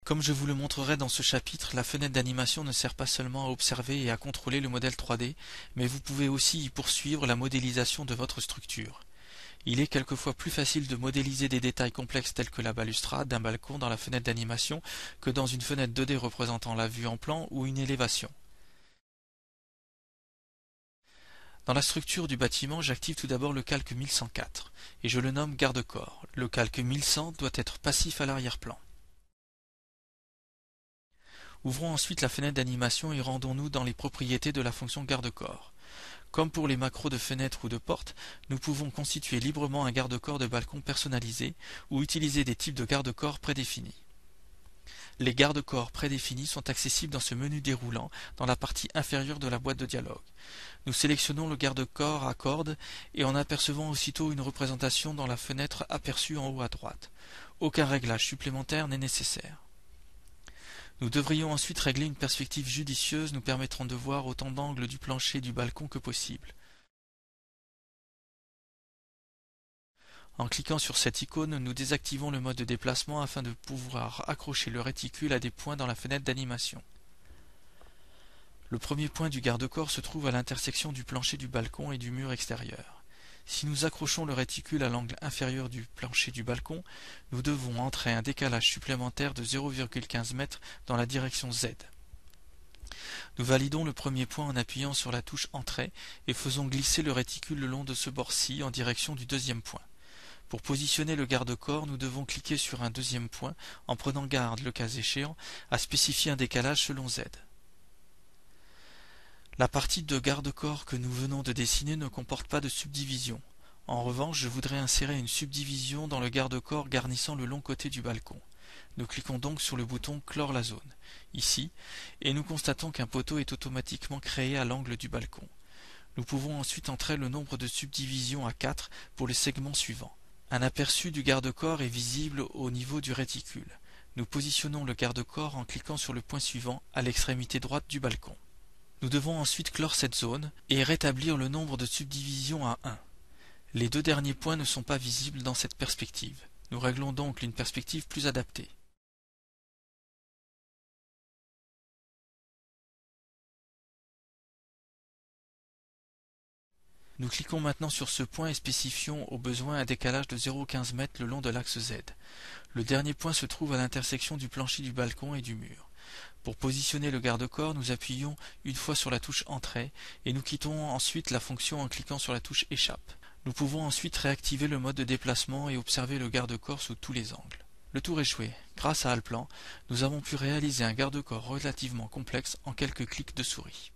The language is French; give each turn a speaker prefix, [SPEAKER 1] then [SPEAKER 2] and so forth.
[SPEAKER 1] Comme je vous le montrerai dans ce chapitre, la fenêtre d'animation ne sert pas seulement à observer et à contrôler le modèle 3D, mais vous pouvez aussi y poursuivre la modélisation de votre structure. Il est quelquefois plus facile de modéliser des détails complexes tels que la balustrade d'un balcon dans la fenêtre d'animation que dans une fenêtre 2D représentant la vue en plan ou une élévation. Dans la structure du bâtiment, j'active tout d'abord le calque 1104 et je le nomme garde-corps. Le calque 1100 doit être passif à l'arrière-plan. Ouvrons ensuite la fenêtre d'animation et rendons-nous dans les propriétés de la fonction garde-corps. Comme pour les macros de fenêtre ou de porte, nous pouvons constituer librement un garde-corps de balcon personnalisé ou utiliser des types de garde-corps prédéfinis. Les garde-corps prédéfinis sont accessibles dans ce menu déroulant dans la partie inférieure de la boîte de dialogue. Nous sélectionnons le garde-corps à cordes et en apercevant aussitôt une représentation dans la fenêtre aperçue en haut à droite. Aucun réglage supplémentaire n'est nécessaire. Nous devrions ensuite régler une perspective judicieuse nous permettant de voir autant d'angles du plancher du balcon que possible. En cliquant sur cette icône, nous désactivons le mode de déplacement afin de pouvoir accrocher le réticule à des points dans la fenêtre d'animation. Le premier point du garde-corps se trouve à l'intersection du plancher du balcon et du mur extérieur. Si nous accrochons le réticule à l'angle inférieur du plancher du balcon, nous devons entrer un décalage supplémentaire de 0,15 m dans la direction Z. Nous validons le premier point en appuyant sur la touche Entrée et faisons glisser le réticule le long de ce bord-ci en direction du deuxième point. Pour positionner le garde-corps, nous devons cliquer sur un deuxième point en prenant garde, le cas échéant, à spécifier un décalage selon Z. La partie de garde-corps que nous venons de dessiner ne comporte pas de subdivision. En revanche, je voudrais insérer une subdivision dans le garde-corps garnissant le long côté du balcon. Nous cliquons donc sur le bouton « Clore la zone » ici, et nous constatons qu'un poteau est automatiquement créé à l'angle du balcon. Nous pouvons ensuite entrer le nombre de subdivisions à 4 pour le segment suivant. Un aperçu du garde-corps est visible au niveau du réticule. Nous positionnons le garde-corps en cliquant sur le point suivant à l'extrémité droite du balcon. Nous devons ensuite clore cette zone et rétablir le nombre de subdivisions à 1. Les deux derniers points ne sont pas visibles dans cette perspective. Nous réglons donc une perspective plus adaptée. Nous cliquons maintenant sur ce point et spécifions au besoin un décalage de 0,15 m le long de l'axe Z. Le dernier point se trouve à l'intersection du plancher du balcon et du mur. Pour positionner le garde-corps, nous appuyons une fois sur la touche Entrée et nous quittons ensuite la fonction en cliquant sur la touche Échappe. Nous pouvons ensuite réactiver le mode de déplacement et observer le garde-corps sous tous les angles. Le tour est joué. Grâce à Alplan, nous avons pu réaliser un garde-corps relativement complexe en quelques clics de souris.